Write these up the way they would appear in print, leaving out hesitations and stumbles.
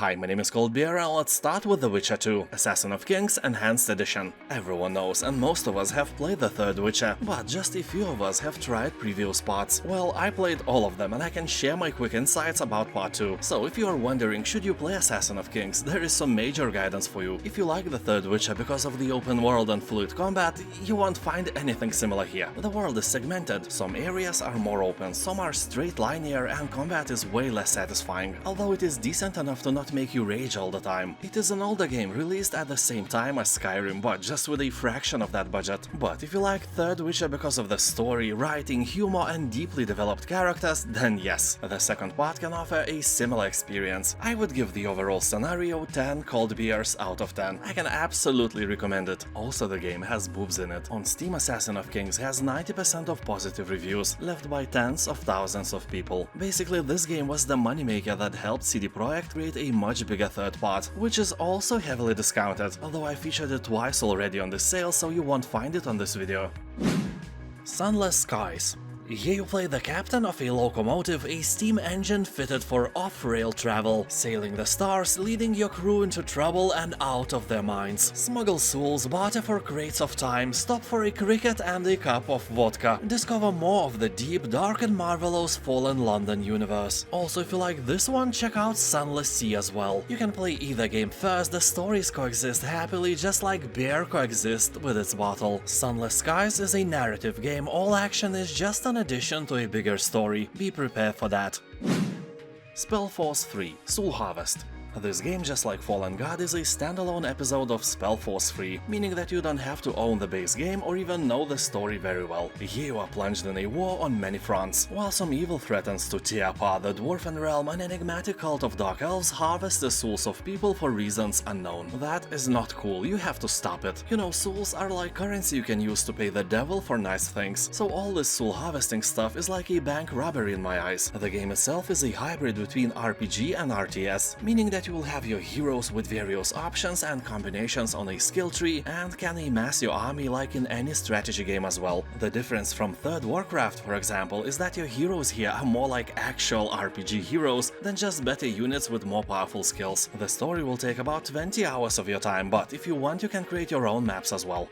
Hi, my name is Beer, and let's start with The Witcher 2, Assassin of Kings Enhanced Edition. Everyone knows, and most of us have played the third Witcher, but just a few of us have tried previous parts. Well, I played all of them, and I can share my quick insights about part 2. So if you are wondering, should you play Assassin of Kings, there is some major guidance for you. If you like the third Witcher because of the open world and fluid combat, you won't find anything similar here. The world is segmented, some areas are more open, some are straight linear, and combat is way less satisfying, although it is decent enough to not make you rage all the time. It is an older game released at the same time as Skyrim, but just with a fraction of that budget. But if you like third Witcher because of the story, writing, humor and deeply developed characters, then yes, the second part can offer a similar experience. I would give the overall scenario 10 cold beers out of 10. I can absolutely recommend it. Also, the game has boobs in it. On Steam, Assassin of Kings has 90% of positive reviews, left by tens of thousands of people. Basically, this game was the moneymaker that helped CD Projekt create a much bigger third part, which is also heavily discounted, although I featured it twice already on this sale, so you won't find it on this video. Sunless Skies. Here you play the captain of a locomotive, a steam engine fitted for off-rail travel, sailing the stars, leading your crew into trouble and out of their minds. Smuggle souls, barter for crates of time, stop for a cricket and a cup of vodka. Discover more of the deep, dark and marvelous Fallen London universe. Also, if you like this one, check out Sunless Sea as well. You can play either game first, the stories coexist happily just like beer coexist with its bottle. Sunless Skies is a narrative game, all action is just an addition to a bigger story. Be prepared for that. SpellForce 3 Soul Harvest. This game, just like Fallen God, is a standalone episode of SpellForce 3, meaning that you don't have to own the base game or even know the story very well. Here you are plunged in a war on many fronts. While some evil threatens to tear apart the Dwarven realm, an enigmatic cult of Dark Elves harvests the souls of people for reasons unknown. That is not cool, you have to stop it. You know, souls are like currency you can use to pay the devil for nice things, so all this soul harvesting stuff is like a bank robbery in my eyes. The game itself is a hybrid between RPG and RTS, meaning that you will have your heroes with various options and combinations on a skill tree and can amass your army like in any strategy game as well. The difference from 3rd Warcraft, for example, is that your heroes here are more like actual RPG heroes than just better units with more powerful skills. The story will take about 20 hours of your time, but if you want you can create your own maps as well.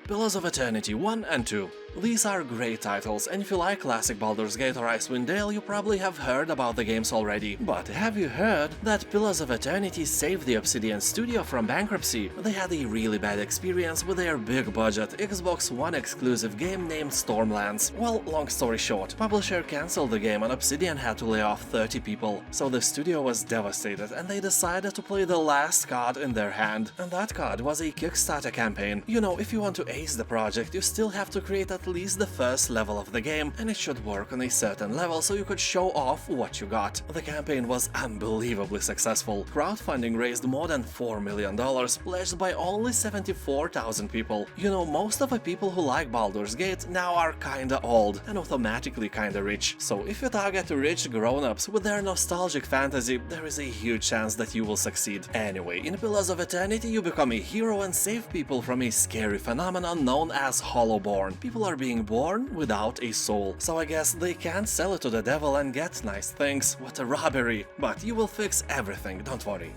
Pillars of Eternity 1 and 2. These are great titles, and if you like classic Baldur's Gate or Icewind Dale, you probably have heard about the games already. But have you heard that Pillars of Eternity saved the Obsidian studio from bankruptcy? They had a really bad experience with their big-budget Xbox One exclusive game named Stormlands. Well, long story short, publisher cancelled the game and Obsidian had to lay off 30 people. So the studio was devastated, and they decided to play the last card in their hand. And that card was a Kickstarter campaign. You know, if you want to ace the project, you still have to create at least the first level of the game, and it should work on a certain level so you could show off what you got. The campaign was unbelievably successful. Crowdfunding raised more than $4 million, pledged by only 74,000 people. You know, most of the people who like Baldur's Gate now are kinda old and automatically kinda rich, so if you target rich grown-ups with their nostalgic fantasy, there is a huge chance that you will succeed. Anyway, in Pillars of Eternity you become a hero and save people from a scary phenomenon known as Hollowborn. People are being born without a soul, so I guess they can't sell it to the devil and get nice things. What a robbery! But you will fix everything, don't worry.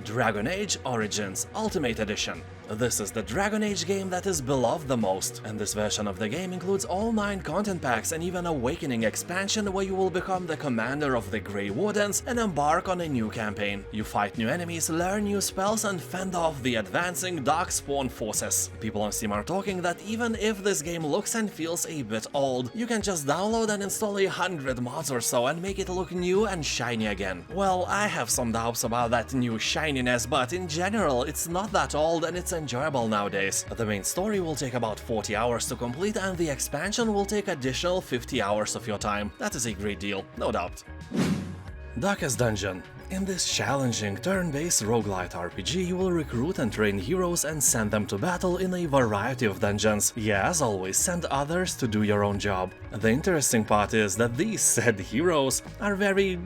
Dragon Age Origins Ultimate Edition. This is the Dragon Age game that is beloved the most, and this version of the game includes all 9 content packs and even Awakening expansion where you will become the commander of the Grey Wardens and embark on a new campaign. You fight new enemies, learn new spells and fend off the advancing Darkspawn forces. People on Steam are talking that even if this game looks and feels a bit old, you can just download and install 100 mods or so and make it look new and shiny again. Well, I have some doubts about that new shininess, but in general it's not that old and it's enjoyable nowadays. The main story will take about 40 hours to complete and the expansion will take additional 50 hours of your time. That is a great deal, no doubt. Darkest Dungeon. In this challenging turn-based roguelite RPG, you will recruit and train heroes and send them to battle in a variety of dungeons. Yeah, as always, send others to do your own job. The interesting part is that these said heroes are very,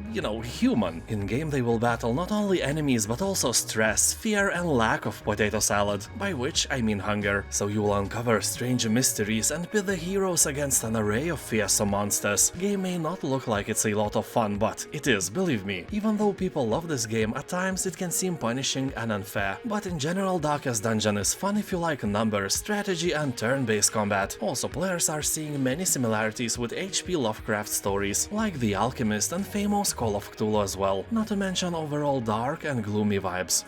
human. In-game they will battle not only enemies but also stress, fear and lack of potato salad, by which I mean hunger. So you will uncover strange mysteries and pit the heroes against an array of fearsome monsters. Game may not look like it's a lot of fun, but it is, believe me. Even though people people love this game, at times it can seem punishing and unfair, but in general Darkest Dungeon is fun if you like numbers, strategy and turn-based combat. Also, players are seeing many similarities with H.P. Lovecraft stories, like The Alchemist and famous Call of Cthulhu as well, not to mention overall dark and gloomy vibes.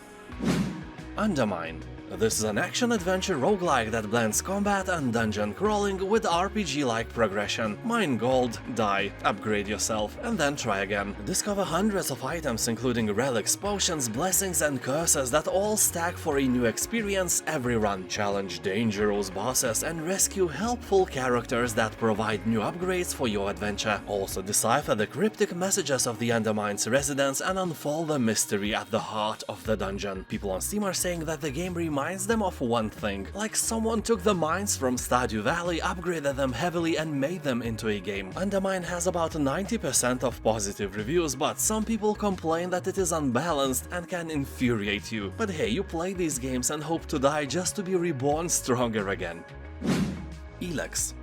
Undermine. This is an action-adventure roguelike that blends combat and dungeon crawling with RPG-like progression. Mine gold, die, upgrade yourself, and then try again. Discover hundreds of items including relics, potions, blessings and curses that all stack for a new experience every run. Challenge dangerous bosses and rescue helpful characters that provide new upgrades for your adventure. Also decipher the cryptic messages of the Undermine's residents and unfold the mystery at the heart of the dungeon. People on Steam are saying that the game reminds them of one thing, like someone took the mines from Stardew Valley, upgraded them heavily and made them into a game. Undermine has about 90% of positive reviews, but some people complain that it is unbalanced and can infuriate you. But hey, you play these games and hope to die just to be reborn stronger again. Elex.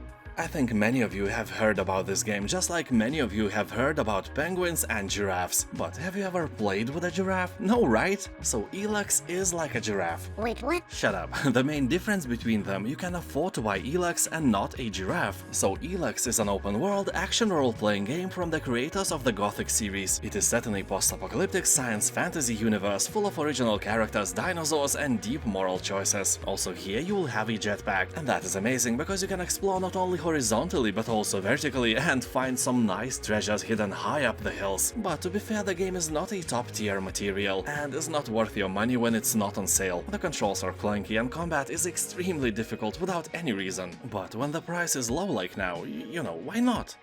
I think many of you have heard about this game, just like many of you have heard about penguins and giraffes. But have you ever played with a giraffe? No, right? So Elex is like a giraffe. Wait, what? Shut up. The main difference between them, you can afford to buy Elex and not a giraffe. So Elex is an open-world action role-playing game from the creators of the Gothic series. It is set in a post-apocalyptic science fantasy universe full of original characters, dinosaurs and deep moral choices. Also here you will have a jetpack, and that is amazing because you can explore not only horizontally but also vertically and find some nice treasures hidden high up the hills. But to be fair, the game is not a top-tier material and is not worth your money when it's not on sale. The controls are clunky and combat is extremely difficult without any reason. But when the price is low like now, you know, why not?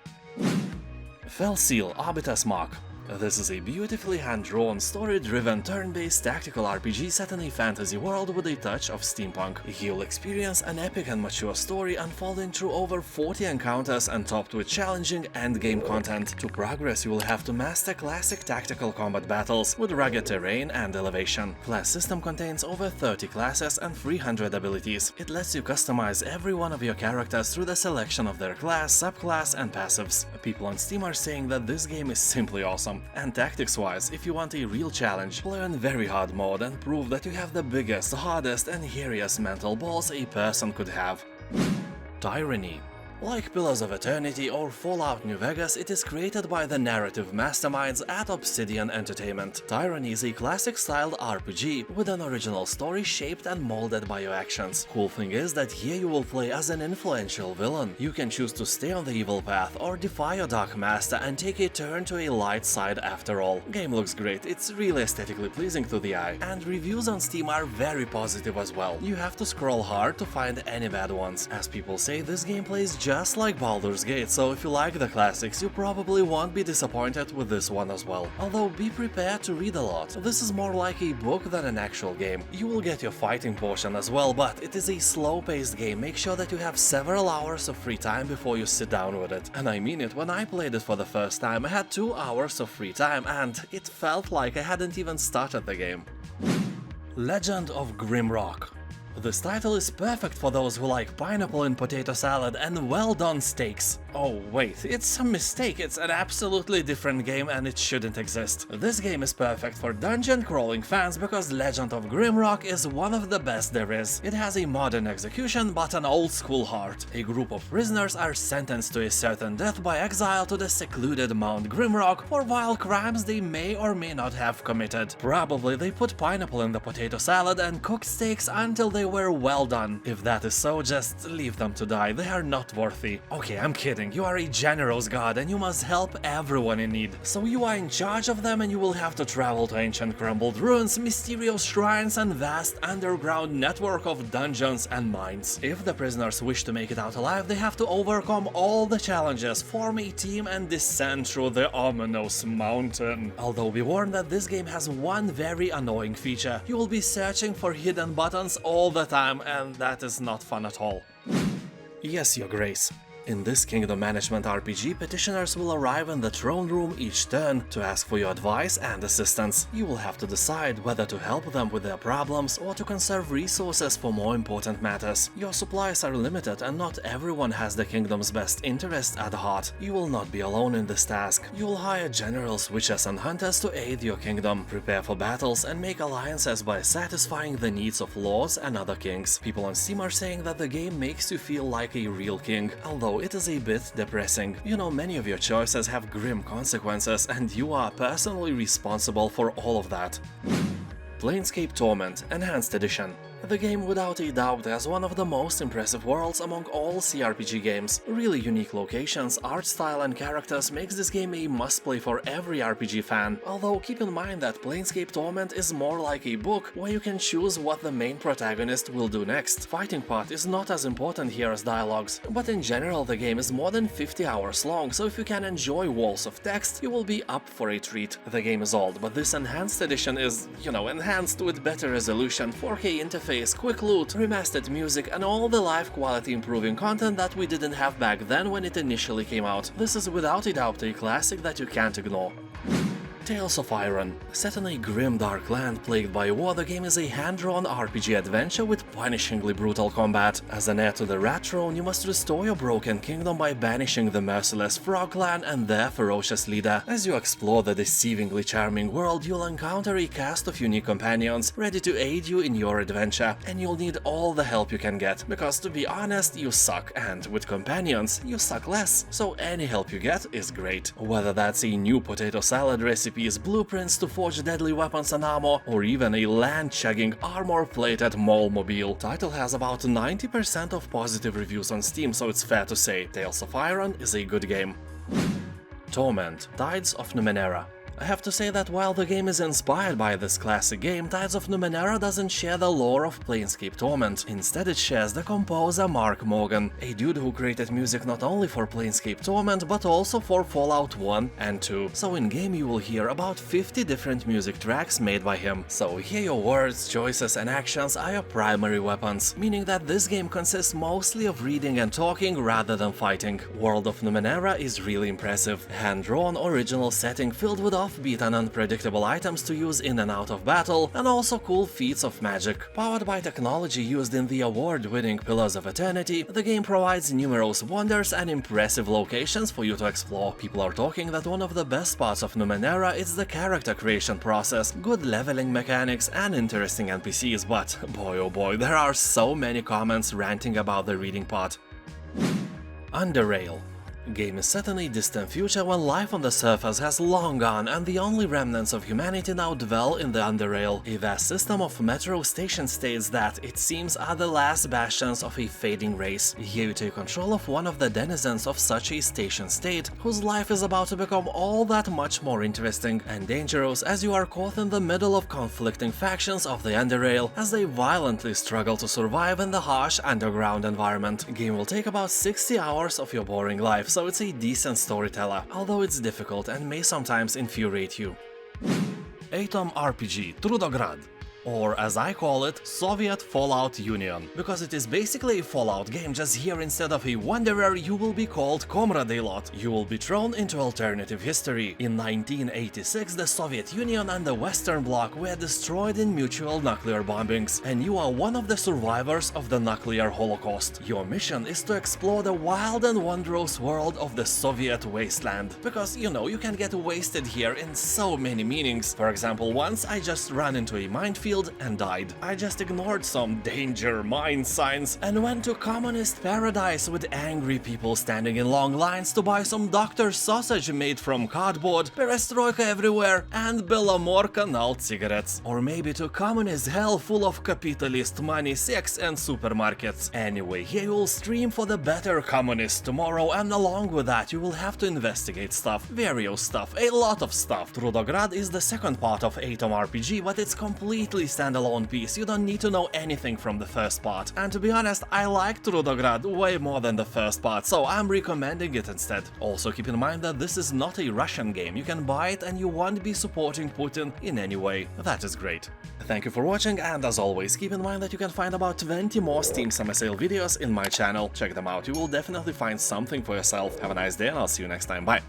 Fell Seal Arbiter's Mark. This is a beautifully hand-drawn, story-driven, turn-based tactical RPG set in a fantasy world with a touch of steampunk. You'll experience an epic and mature story unfolding through over 40 encounters and topped with challenging endgame content. To progress, you will have to master classic tactical combat battles with rugged terrain and elevation. Class system contains over 30 classes and 300 abilities. It lets you customize every one of your characters through the selection of their class, subclass and passives. People on Steam are saying that this game is simply awesome. And tactics-wise, if you want a real challenge, play on very hard mode and prove that you have the biggest, hardest and hairiest mental balls a person could have. Tyranny. Like Pillars of Eternity or Fallout New Vegas, it is created by the narrative masterminds at Obsidian Entertainment. Tyranny is a classic-styled RPG with an original story shaped and molded by your actions. Cool thing is that here you will play as an influential villain. You can choose to stay on the evil path or defy your dark master and take a turn to a light side after all. Game looks great, it's really aesthetically pleasing to the eye, and reviews on Steam are very positive as well. You have to scroll hard to find any bad ones. As people say, this game plays just like Baldur's Gate, so if you like the classics, you probably won't be disappointed with this one as well. Although be prepared to read a lot. This is more like a book than an actual game. You will get your fighting portion as well, but it is a slow-paced game. Make sure that you have several hours of free time before you sit down with it. And I mean it, when I played it for the first time, I had 2 hours of free time and it felt like I hadn't even started the game. Legend of Grimrock. This title is perfect for those who like pineapple in potato salad and well-done steaks. Oh wait, it's a mistake, it's an absolutely different game and it shouldn't exist. This game is perfect for dungeon crawling fans because Legend of Grimrock is one of the best there is. It has a modern execution but an old-school heart. A group of prisoners are sentenced to a certain death by exile to the secluded Mount Grimrock for vile crimes they may or may not have committed. Probably they put pineapple in the potato salad and cooked steaks until they were well done. If that is so, just leave them to die, they are not worthy. Okay, I'm kidding, you are a generous god and you must help everyone in need. So you are in charge of them and you will have to travel to ancient crumbled ruins, mysterious shrines and vast underground network of dungeons and mines. If the prisoners wish to make it out alive, they have to overcome all the challenges, form a team and descend through the ominous mountain. Although be warned that this game has one very annoying feature. You will be searching for hidden buttons all the time and that is not fun at all. Yes, Your Grace. In this kingdom management RPG, petitioners will arrive in the throne room each turn to ask for your advice and assistance. You will have to decide whether to help them with their problems or to conserve resources for more important matters. Your supplies are limited and not everyone has the kingdom's best interest at heart. You will not be alone in this task. You will hire generals, witches and hunters to aid your kingdom, prepare for battles and make alliances by satisfying the needs of lords and other kings. People on Steam are saying that the game makes you feel like a real king, although it is a bit depressing. You know, many of your choices have grim consequences and you are personally responsible for all of that. Planescape Torment Enhanced Edition. The game without a doubt has one of the most impressive worlds among all CRPG games. Really unique locations, art style and characters makes this game a must-play for every RPG fan, although keep in mind that Planescape Torment is more like a book where you can choose what the main protagonist will do next. Fighting part is not as important here as dialogues, but in general the game is more than 50 hours long, so if you can enjoy walls of text, you will be up for a treat. The game is old, but this enhanced edition is, enhanced with better resolution, 4K interface, quick loot, remastered music and all the life quality improving content that we didn't have back then when it initially came out. This is without a doubt a classic that you can't ignore. Tales of Iron. Set in a grim dark land plagued by war, the game is a hand-drawn RPG adventure with punishingly brutal combat. As an heir to the Rat Throne, you must restore your broken kingdom by banishing the merciless Frog Clan and their ferocious leader. As you explore the deceivingly charming world, you'll encounter a cast of unique companions ready to aid you in your adventure, and you'll need all the help you can get, because to be honest, you suck, and with companions, you suck less, so any help you get is great. Whether that's a new potato salad recipe, blueprints to forge deadly weapons and armor, or even a land-chugging, armor-plated mole-mobile. Title has about 90% of positive reviews on Steam, so it's fair to say Tales of Iron is a good game. Torment Tides of Numenera. I have to say that while the game is inspired by this classic game, Tides of Numenera doesn't share the lore of Planescape Torment. Instead it shares the composer Mark Mungin, a dude who created music not only for Planescape Torment but also for Fallout 1 and 2. So in game you will hear about 50 different music tracks made by him. So here your words, choices and actions are your primary weapons, meaning that this game consists mostly of reading and talking rather than fighting. World of Numenera is really impressive. Hand-drawn original setting filled with offbeat and unpredictable items to use in and out of battle, and also cool feats of magic. Powered by technology used in the award-winning Pillars of Eternity, the game provides numerous wonders and impressive locations for you to explore. People are talking that one of the best parts of Numenera is the character creation process, good leveling mechanics and interesting NPCs, but boy oh boy, there are so many comments ranting about the reading part. Underrail. Game is set in a distant future when life on the surface has long gone and the only remnants of humanity now dwell in the Underrail, a vast system of metro station states that, it seems, are the last bastions of a fading race. Here you take control of one of the denizens of such a station state, whose life is about to become all that much more interesting and dangerous as you are caught in the middle of conflicting factions of the Underrail as they violently struggle to survive in the harsh underground environment. Game will take about 60 hours of your boring life, so it's a decent storyteller, although it's difficult and may sometimes infuriate you. Atom RPG Trudograd, or as I call it, Soviet Fallout Union, because it is basically a Fallout game, just here instead of a wanderer you will be called Comrade-a-lot. You will be thrown into alternative history. In 1986 the Soviet Union and the Western Bloc were destroyed in mutual nuclear bombings, and you are one of the survivors of the nuclear holocaust. Your mission is to explore the wild and wondrous world of the Soviet wasteland, because you can get wasted here in so many meanings. For example, once I just ran into a minefield and died. I just ignored some danger mine signs and went to communist paradise with angry people standing in long lines to buy some doctor's sausage made from cardboard, perestroika everywhere, and Belomorka null cigarettes. Or maybe to communist hell full of capitalist money, sex and supermarkets. Anyway, here you will stream for the better communists tomorrow, and along with that you will have to investigate stuff, various stuff, a lot of stuff. Trudograd is the second part of Atom RPG, but it's completely completely standalone piece, you don't need to know anything from the first part. And to be honest, I like Trudograd way more than the first part, so I'm recommending it instead. Also keep in mind that this is not a Russian game, you can buy it and you won't be supporting Putin in any way. That is great. Thank you for watching, and as always, keep in mind that you can find about 20 more Steam Summer Sale videos in my channel. Check them out, you will definitely find something for yourself. Have a nice day and I'll see you next time, bye!